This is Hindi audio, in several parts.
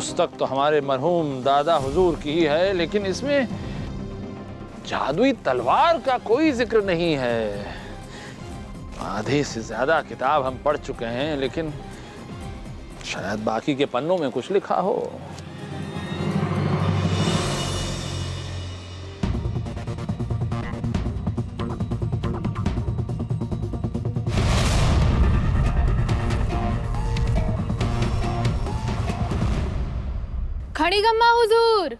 पुस्तक तो हमारे मरहूम दादा हुजूर की ही है, लेकिन इसमें जादुई तलवार का कोई जिक्र नहीं है। आधे से ज्यादा किताब हम पढ़ चुके हैं, लेकिन शायद बाकी के पन्नों में कुछ लिखा हो। खड़ीगम्मा हुजूर।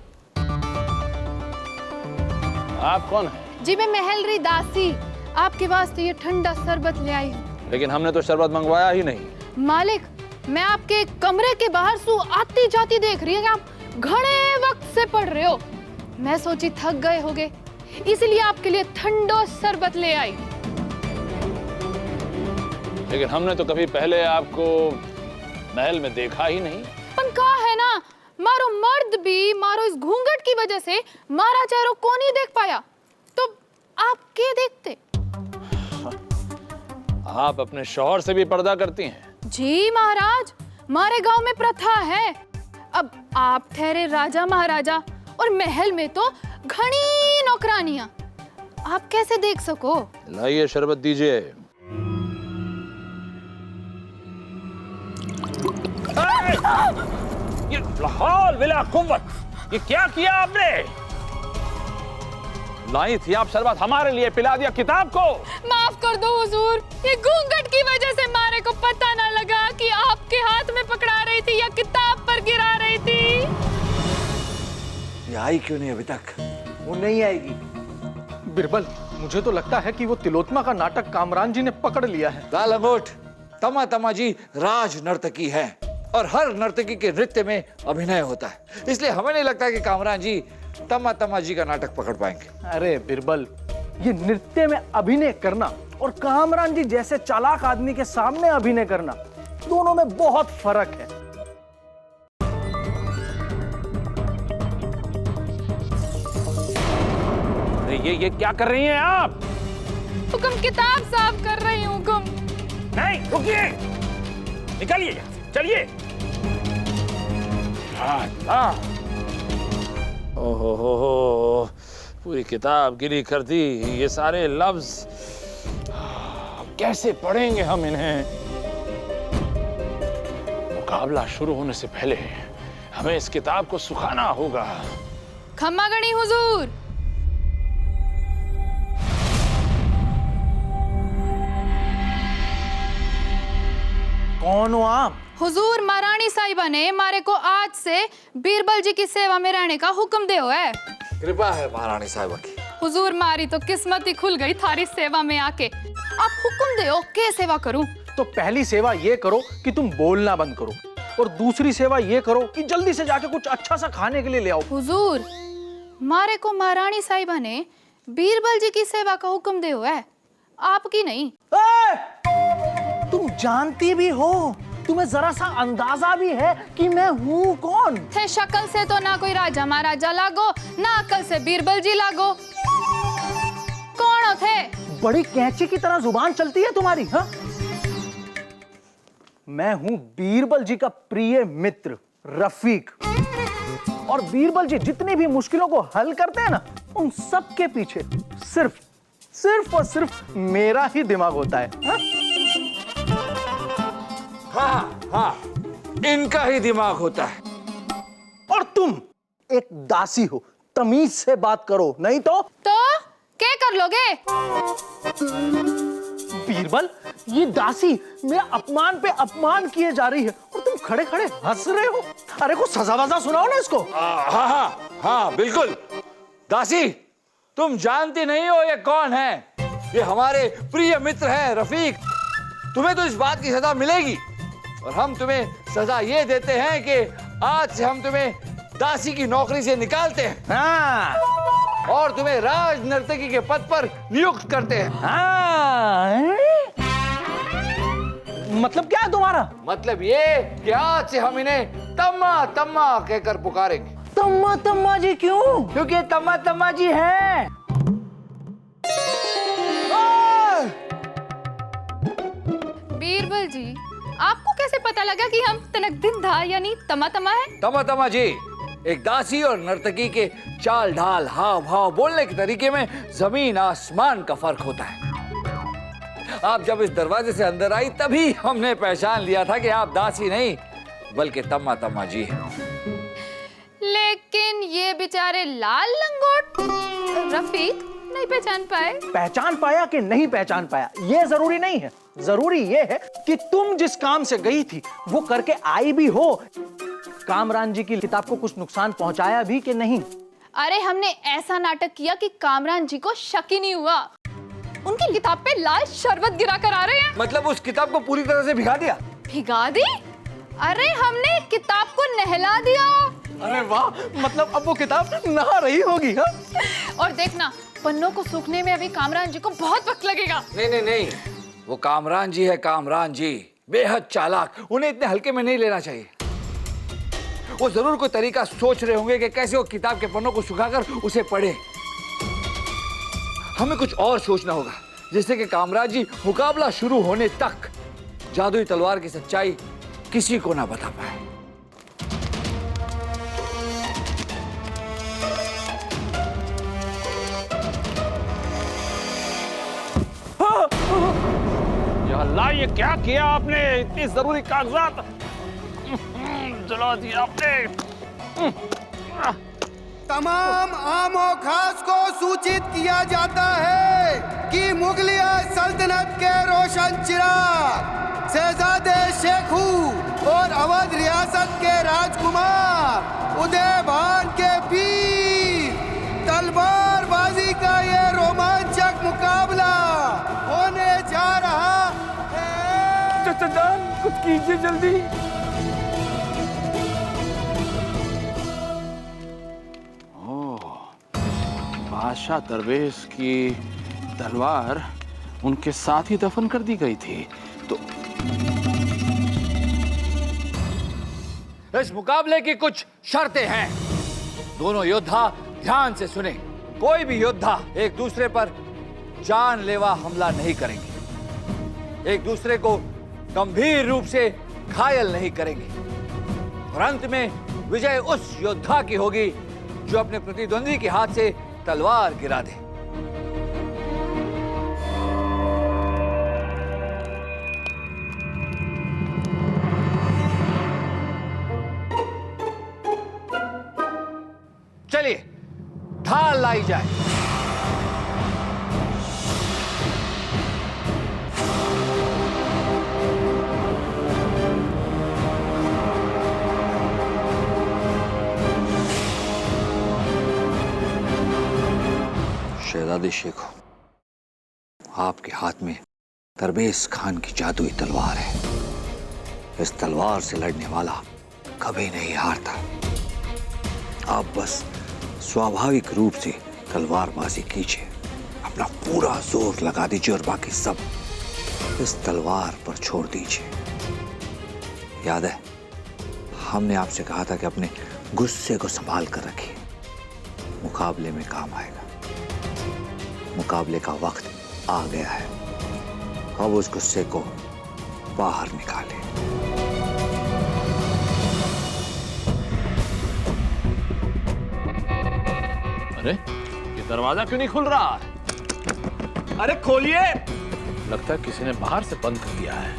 आप कौन हैं? जी मैं महल री दासी, आपके वास्ते ये ठंडा शरबत ले आई हूँ। लेकिन हमने तो शरबत मंगवाया ही नहीं। मालिक, मैं आपके कमरे के बाहर सु आती जाती देख रही हूँ कि आप घणे वक्त से पढ़ रहे हो। मैं सोची थक गए होगे, इसलिए आपके लिए ठंडो शरबत ले आई। लेकिन हमने तो कभी पहले आपको महल में देखा ही नहीं। पर कहा है ना, मारो मर्द भी मारो इस घूंघट की वजह से मारा चेहरा को नहीं देख पाया, तो आप क्या देखते? आप अपने शौहर से भी पर्दा करती हैं? जी महाराज, हमारे गांव में प्रथा है। अब आप ठहरे राजा महाराजा और महल में तो घनी नौकरानियां, आप कैसे देख सको? लाइए शरबत दीजिए। ये लाहौल विला कुव्वत, ये क्या किया आपने? लाई थी आप शरबत, हमारे लिए पिला दिया किताब को। माफ कर दो हुजूर, ये घूंघट की वजह से मारे को पता ना लगा कि आपके हाथ में पकड़ा रही थी या किताब पर गिरा रही थी। ये आई क्यों नहीं अभी तक? वो नहीं आएगी। बिरबल, मुझे तो लगता है कि वो तिलोत्तमा का नाटक कामरान जी ने पकड़ लिया है। लाल अंगूठ, तमा तमा जी राज नर्तकी है और हर नर्तकी के नृत्य में अभिनय होता है, इसलिए हमें नहीं लगता कि कामरान जी तमा तमा जी का नाटक पकड़ पाएंगे। अरे बिरबल, ये नृत्य में अभिनय करना और कामरान जी जैसे चालाक आदमी के सामने अभिनय करना, दोनों में बहुत फर्क है। ये क्या कर रही हैं आप? हुक्म, किताब साफ कर रही हूँ। हुक्म। नहीं, रुकिए, निकलिए यहाँ से, चलिए। ओहो, पूरी किताब गिरी कर दी। ये सारे लफ्ज कैसे पढ़ेंगे हम इन्हें? मुकाबला शुरू होने से पहले हमें इस किताब को सुखाना होगा। खम्मा गणी हुजूर। कौन हो आप? हुजूर, महारानी साहिबा ने मारे को आज से बीरबल जी की सेवा में रहने का हुक्म दियो है। कृपा है महारानी साहिबा की। हुजूर, मारी तो किस्मत ही खुल गई थारी सेवा में आके। आप हुक्म दियो के सेवा करूं? तो पहली सेवा ये करो कि तुम बोलना बंद करो, और दूसरी सेवा ये करो कि जल्दी से जाके कुछ अच्छा सा खाने के लिए ले आओ। हुजूर, मारे को महारानी साहिबा ने बीरबल जी की सेवा का हुक्म दियो है, आपकी नहीं। तुम जानती भी हो, तुम्हें जरा सा अंदाजा भी है कि मैं हूँ कौन? थे शक्ल से तो ना कोई राजा महाराजा लागो, ना अकल से बीरबल जी लागो। कौन हो थे? बड़ी कैंची की तरह जुबान चलती है तुम्हारी, हाँ? मैं हूँ बीरबल जी का प्रिय मित्र रफीक, और बीरबल जी जितनी भी मुश्किलों को हल करते हैं ना, उन सब के पीछे सिर्फ और सिर्फ मेरा ही दिमाग होता है, हाँ? हाँ, इनका ही दिमाग होता है। और तुम एक दासी हो, तमीज से बात करो, नहीं तो क्या कर लोगे? बीरबल, ये दासी मेरा अपमान पे अपमान किए जा रही है और तुम खड़े खड़े हंस रहे हो। अरे कुछ सजा वजा सुनाओ ना इसको। हाँ, बिल्कुल। दासी, तुम जानती नहीं हो ये कौन है? ये हमारे प्रिय मित्र हैं रफीक। तुम्हें तो इस बात की सजा मिलेगी, और हम तुम्हें सजा ये देते हैं कि आज से हम तुम्हें दासी की नौकरी से निकालते हैं, हाँ, और तुम्हें राज नर्तकी के पद पर नियुक्त करते हैं। हाँ। मतलब क्या है तुम्हारा? मतलब ये कि आज से हम इन्हें तम्मा तम्मा कहकर पुकारेंगे। तम्मा तम्मा जी क्यों? क्योंकि तम्मा तम्मा जी हैं। बीरबल जी, आपको कैसे पता लगा कि हम तनकदिन धा यानी तमा तमा है? तमा तमा जी, एक दासी और नर्तकी के चाल ढाल, हाव भाव, बोलने के तरीके में जमीन आसमान का फर्क होता है। आप जब इस दरवाजे से अंदर आई तभी हमने पहचान लिया था कि आप दासी नहीं बल्कि तम्मा तम्मा जी हैं। लेकिन ये बेचारे लाल लंगोट रफीक नहीं पहचान पाए। पहचान पाया कि नहीं पहचान पाया ये जरूरी नहीं है, जरूरी ये है कि तुम जिस काम से गई थी वो करके आई भी हो। कामरान जी की किताब को कुछ नुकसान पहुंचाया भी कि नहीं? अरे हमने ऐसा नाटक किया कि कामरान जी को शक ही नहीं हुआ। उनकी किताब पे लाल शरबत गिरा कर आ रहे हैं। मतलब उस किताब को पूरी तरह से भिगा दिया? भिगा दी? अरे हमने किताब को नहला दिया। अरे वाह, मतलब अब वो किताब नहा रही होगी। हाँ? और देखना पन्नों को सूखने में अभी कामरान जी को बहुत वक्त लगेगा। नहीं नहीं नहीं, वो कामरान जी है, कामरान जी बेहद चालाक, उन्हें इतने हल्के में नहीं लेना चाहिए। वो जरूर कोई तरीका सोच रहे होंगे कि कैसे वो किताब के पन्नों को सुखाकर उसे पढ़े। हमें कुछ और सोचना होगा जिससे कि कामरान जी मुकाबला शुरू होने तक जादुई तलवार की सच्चाई किसी को ना बता पाए। या अल्लाह, ये क्या किया आपने? इतनी जरूरी कागजात जला दिया आपने। तमाम आम और खास को सूचित किया जाता है कि मुगलिया सल्तनत के रोशन चिराग शहजादे शेखू और अवध रियासत के राजकुमार उदय भान के बीच तलवारबाजी का ये रोमांचक मुकाबला होने जा रहा है। चाचा जान, कुछ कीजिए जल्दी। बादशाह दरवेश की तलवार उनके साथ ही दफन कर दी गई थी। तो इस मुकाबले की कुछ शर्तें हैं। दोनों योद्धा ध्यान से सुने। कोई भी योद्धा एक दूसरे पर जानलेवा हमला नहीं करेंगे, एक दूसरे को गंभीर रूप से घायल नहीं करेंगे, और अंत में विजय उस योद्धा की होगी जो अपने प्रतिद्वंदी के हाथ से तलवार गिरा दे। चलिए ढाल लाई जाए। शहजादे शेखू, आपके हाथ में दरवेश खान की जादुई तलवार है। इस तलवार से लड़ने वाला कभी नहीं हारता। आप बस स्वाभाविक रूप से तलवारबाजी कीजिए, अपना पूरा जोर लगा दीजिए और बाकी सब इस तलवार पर छोड़ दीजिए। याद है, हमने आपसे कहा था कि अपने गुस्से को संभाल कर रखिए, मुकाबले में काम आएगा। मुकाबले का वक्त आ गया है, अब उस गुस्से को बाहर निकालें। अरे, ये दरवाजा क्यों नहीं खुल रहा है? अरे खोलिए। लगता है किसी ने बाहर से बंद कर दिया है।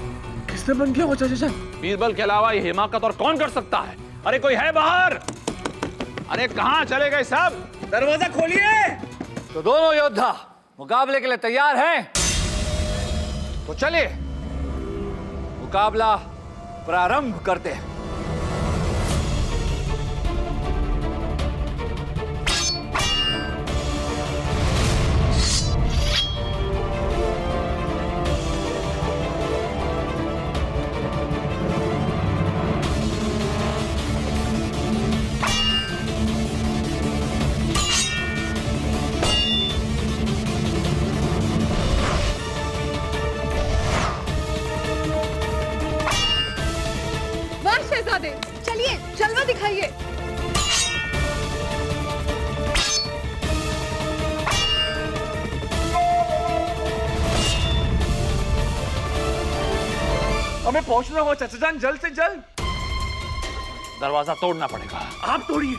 किसने बंद किया? चाचा, बीरबल के अलावा ये हिमाकत और कौन कर सकता है? अरे कोई है बाहर? अरे कहाँ चले गए सब? दरवाजा खोलिए। तो दोनों योद्धा मुकाबले के लिए तैयार हैं? तो चलिए मुकाबला प्रारंभ करते हैं। हमें पहुंचना हो चाचा जान, जल्द से जल्द। दरवाजा तोड़ना पड़ेगा। आप तोड़िए।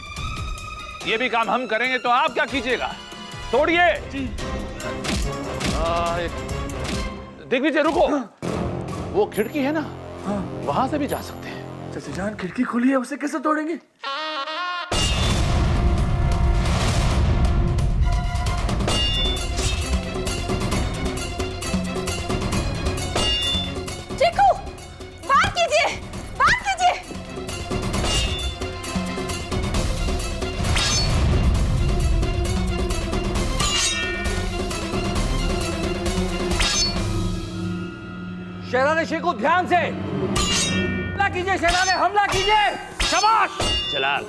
ये भी काम हम करेंगे तो आप क्या कीजिएगा? तोड़िए। दिग्विजय रुको। वो खिड़की है ना, वहां से भी जा सकते हैं। चाचा जान खिड़की खुली है, उसे कैसे तोड़ेंगे? चीकू, बाहर कीजिए, बाहर कीजिए। शहजादे शेखू ध्यान से हमला कीजिए, शहजादे हमला कीजिए। शाबाश। जलाल,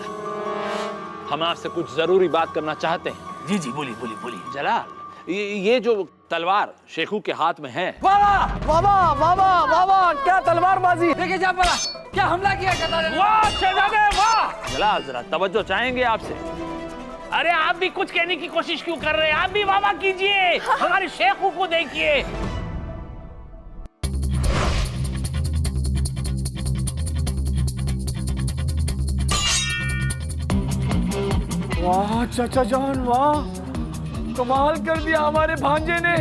हम आपसे कुछ जरूरी बात करना चाहते हैं। जी जी, बोलिए बोलिए बोलिए। जलाल, ये जो तलवार शेखू के हाथ में है, वाह वाह वाह वाह वाह, क्या तलवारबाजी। देखिए जा पड़ा, क्या हमला किया शहजादे ने? वाह शहजादे वाह। जलाल जरा तवज्जो चाहेंगे आपसे। अरे आप भी कुछ कहने की कोशिश क्यों कर रहे हैं? आप भी वाह कीजिए, हमारे शेखू को देखिए। वाह चाचा जान, वाह, कमाल कर दिया हमारे भांजे ने।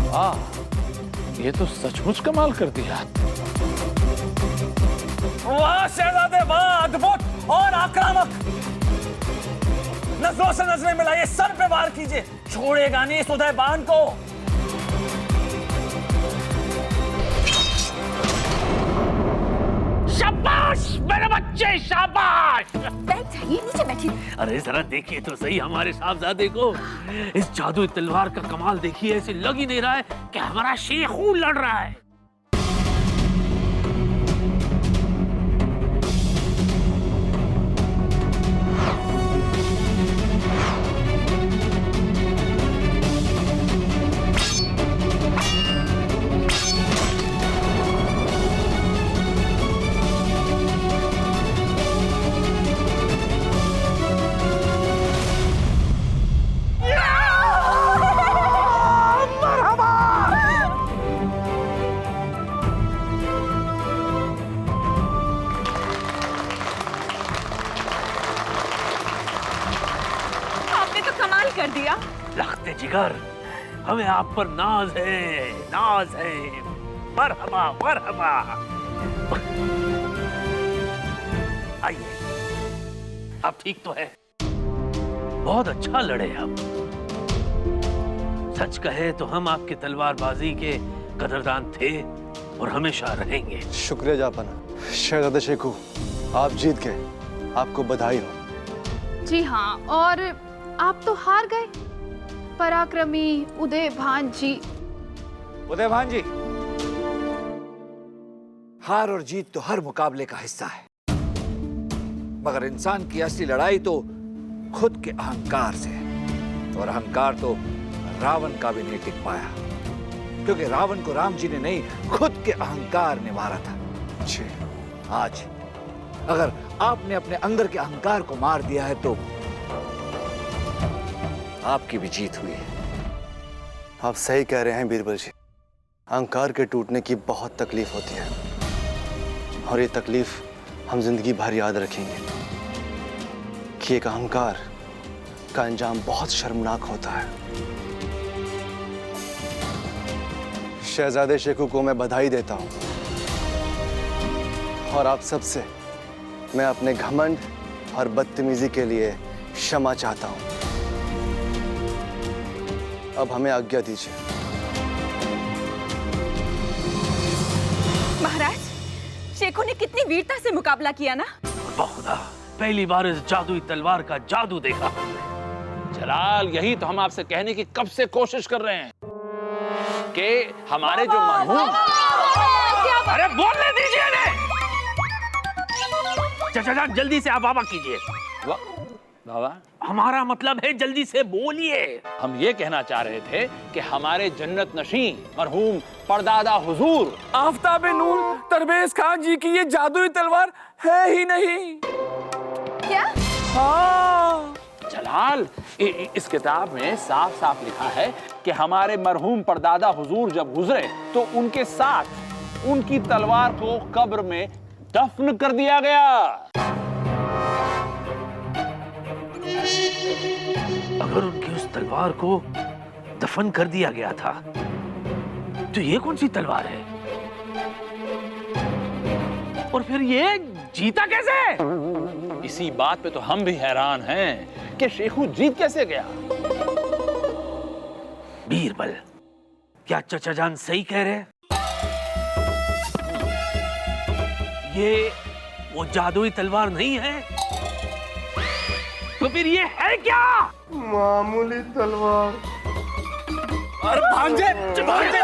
वाह, ये तो सचमुच कमाल कर दिया। वाह शहजादे वाह, अद्भुत और आक्रामक। नजरों से नजरें मिलाइए, सर पे वार कीजिए, छोड़ेगा नहीं इस उदयबान को। शाबाश मेरे बच्चे, शाबाश। बैठ जाइए, नीचे बैठिए। अरे जरा देखिए तो सही हमारे साहबजादे को। इस जादुई तलवार का कमाल देखिए, ऐसे लग ही नहीं रहा है कि हमारा शेखू लड़ रहा है। आपने तो कमाल कर दिया। लखते जिगर, हमें आप पर नाज है, नाज है। मरहबा मरहबा। आइए, अब ठीक तो है? बहुत अच्छा लड़े आप। सच कहे तो हम आपकी तलवारबाजी के कदरदान थे और हमेशा रहेंगे। शुक्रिया जापाना। शहजादे शेखू, आप जीत गए, आपको बधाई हो। जी हाँ, और आप तो हार गए पराक्रमी उदयभान जी। उदयभान जी, हार और जीत तो हर मुकाबले का हिस्सा है, मगर इंसान की असली लड़ाई तो खुद के अहंकार से है। और अहंकार तो रावण का भी नहीं टिक पाया, क्योंकि रावण को राम जी ने नहीं, खुद के अहंकार ने मारा था। जी। आज अगर आपने अपने अंदर के अहंकार को मार दिया है तो आपकी भी जीत हुई है। आप सही कह रहे हैं बीरबल जी, अहंकार के टूटने की बहुत तकलीफ होती है, और ये तकलीफ हम जिंदगी भर याद रखेंगे कि एक अहंकार का अंजाम बहुत शर्मनाक होता है। शहजादे शेखू को मैं बधाई देता हूं, और आप सबसे मैं अपने घमंड और बदतमीजी के लिए क्षमा चाहता हूं। अब हमें आज्ञा दीजिए। महाराज, शेखू ने कितनी वीरता से मुकाबला किया ना। बहुधा पहली बार इस जादुई तलवार का जादू देखा। जलाल, यही तो हम आपसे कहने की कब से कोशिश कर रहे हैं कि हमारे जो मरहूम। अरे बोलने दीजिए इन्हें। चाचा जल्दी से आप वाह कीजिए। बाबा, हमारा मतलब है जल्दी से बोलिए। हम ये कहना चाह रहे थे कि हमारे जन्नत नशीं मरहूम परदादा हुजूर आफताबे नूर तरबेज खान जी की ये जादुई तलवार है ही नहीं। क्या? हाँ। जलाल, फिलहाल इस किताब में साफ साफ लिखा है कि हमारे मरहूम परदादा हुजूर जब गुजरे तो उनके साथ उनकी तलवार को कब्र में दफन कर दिया गया। अगर उनकी उस तलवार को दफन कर दिया गया था तो ये कौन सी तलवार है? और फिर ये जीता कैसे? इसी बात पे तो हम भी हैरान हैं कि शेखू जीत कैसे गया। बीरबल, क्या चचा जान सही कह रहे हैं? ये वो जादुई तलवार नहीं है तो फिर ये है क्या? मामूली तलवार। अरे भांजे, भांजे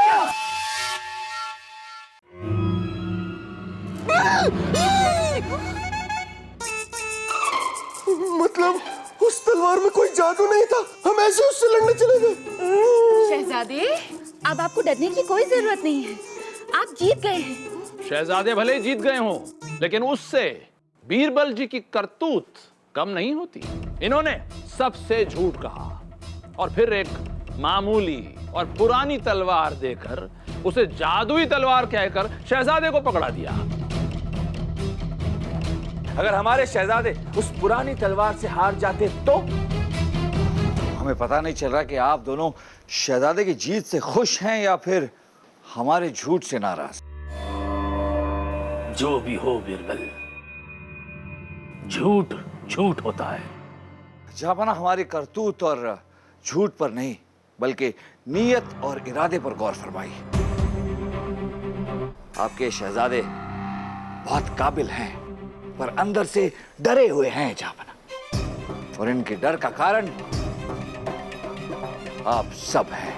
मतलब उस तलवार में कोई जादू नहीं था, हम ऐसे उससे लड़ने चले गए। शहजादे, अब आपको डरने की कोई जरूरत नहीं है, आप जीत गए हैं। शहजादे भले जीत गए हों, लेकिन उससे बीरबल जी की करतूत कम नहीं होती। इन्होंने सबसे झूठ कहा और फिर एक मामूली और पुरानी तलवार देकर उसे जादुई तलवार कहकर शहजादे को पकड़ा दिया। अगर हमारे शहजादे उस पुरानी तलवार से हार जाते तो? हमें पता नहीं चल रहा कि आप दोनों शहजादे की जीत से खुश हैं या फिर हमारे झूठ से नाराज। जो भी हो बीरबल, झूठ झूठ होता है। जहां हमारी करतूत और झूठ पर नहीं बल्कि नीयत और इरादे पर गौर फरमाई। आपके शहजादे बहुत काबिल हैं पर अंदर से डरे हुए हैं जहां, और इनके डर का कारण आप सब हैं।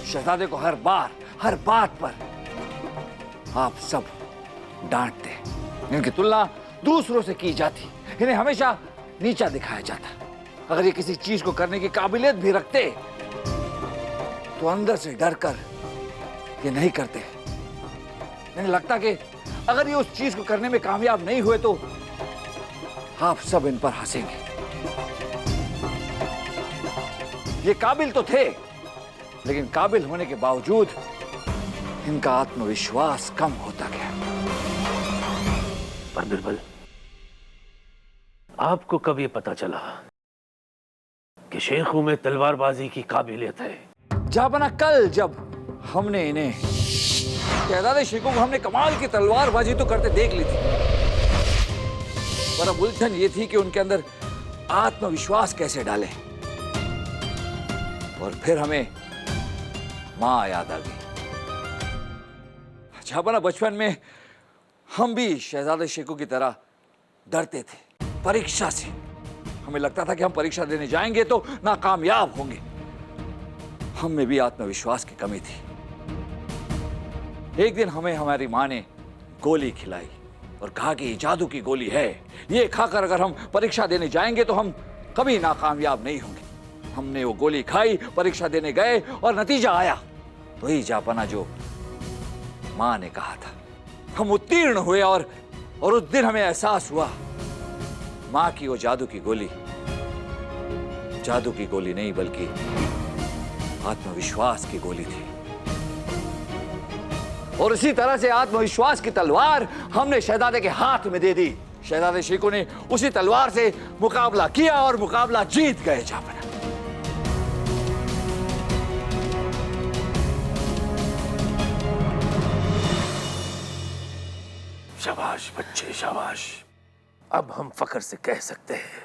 शहजादे को हर बार हर बात पर आप सब डांटते हैं। इनकी तुलना दूसरों से की जाती, इन्हें हमेशा नीचा दिखाया जाता। अगर ये किसी चीज को करने की काबिलियत भी रखते तो अंदर से डर कर ये नहीं करते। इन्हें लगता कि अगर ये उस चीज को करने में कामयाब नहीं हुए तो आप सब इन पर हंसेंगे। ये काबिल तो थे, लेकिन काबिल होने के बावजूद इनका आत्मविश्वास कम होता गया। पर बीरबल, आपको कब ये पता चला कि शेखू में तलवारबाजी की काबिलियत है? जाबना कल जब हमने इन्हें शहजादे शेखू को हमने कमाल की तलवारबाजी तो करते देख ली थी, पर अब उलझन ये थी कि उनके अंदर आत्मविश्वास कैसे डालें। और फिर हमें मां याद आ गई। जाबना बचपन में हम भी शहजादे शेखू की तरह डरते थे परीक्षा से। हमें लगता था कि हम परीक्षा देने जाएंगे तो नाकामयाब होंगे। हम में भी आत्मविश्वास की कमी थी। एक दिन हमें हमारी मां ने गोली खिलाई और कहा कि ये जादू की गोली है, ये खाकर अगर हम परीक्षा देने जाएंगे तो हम कभी नाकामयाब नहीं होंगे। हमने वो गोली खाई, परीक्षा देने गए और नतीजा आया वही जापाना जो मां ने कहा था। हम उत्तीर्ण हुए और उस दिन हमें एहसास हुआ मां की वो जादू की गोली नहीं बल्कि आत्मविश्वास की गोली थी। और इसी तरह से आत्मविश्वास की तलवार हमने शहजादे के हाथ में दे दी। शहजादे शेखू ने उसी तलवार से मुकाबला किया और मुकाबला जीत गए। जापाना शाबाश बच्चे, शाबाश। अब हम फख्र से कह सकते हैं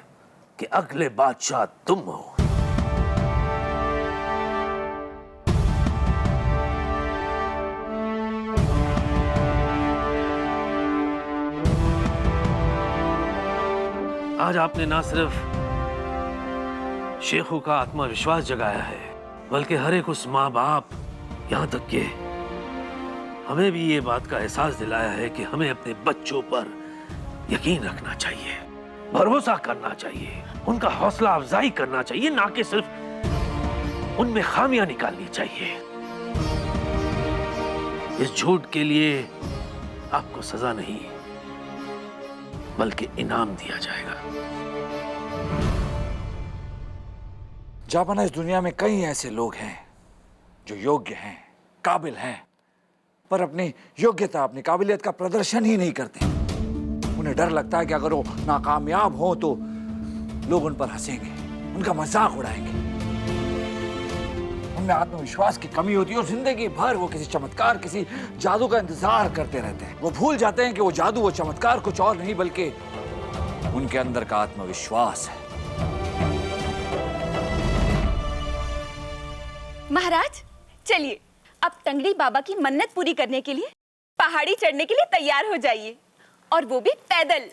कि अगले बादशाह तुम हो। आज आपने ना सिर्फ शेखू का आत्मविश्वास जगाया है, बल्कि हर एक उस माँ बाप, यहां तक कि हमें भी ये बात का एहसास दिलाया है कि हमें अपने बच्चों पर यकीन रखना चाहिए, भरोसा करना चाहिए, उनका हौसला अफजाई करना चाहिए, ना कि सिर्फ उनमें खामियां निकालनी चाहिए। इस झूठ के लिए आपको सजा नहीं बल्कि इनाम दिया जाएगा। जापाना, इस दुनिया में कई ऐसे लोग हैं जो योग्य हैं, काबिल हैं, पर अपनी योग्यता, अपनी काबिलियत का प्रदर्शन ही नहीं करते। उन्हें डर लगता है कि अगर वो नाकामयाब हो तो लोग उन पर हंसेंगे, उनका मजाक उड़ाएंगे। उनमें आत्मविश्वास की कमी होती है और जिंदगी भर वो किसी चमत्कार, किसी जादू का इंतजार करते रहते हैं। वो भूल जाते हैं कि वो जादू, वो चमत्कार कुछ और नहीं बल्कि उनके अंदर का आत्मविश्वास है। महाराज, चलिए अब तंगड़ी बाबा की मन्नत पूरी करने के लिए पहाड़ी चढ़ने के लिए तैयार हो जाइए, और वो भी पैदल।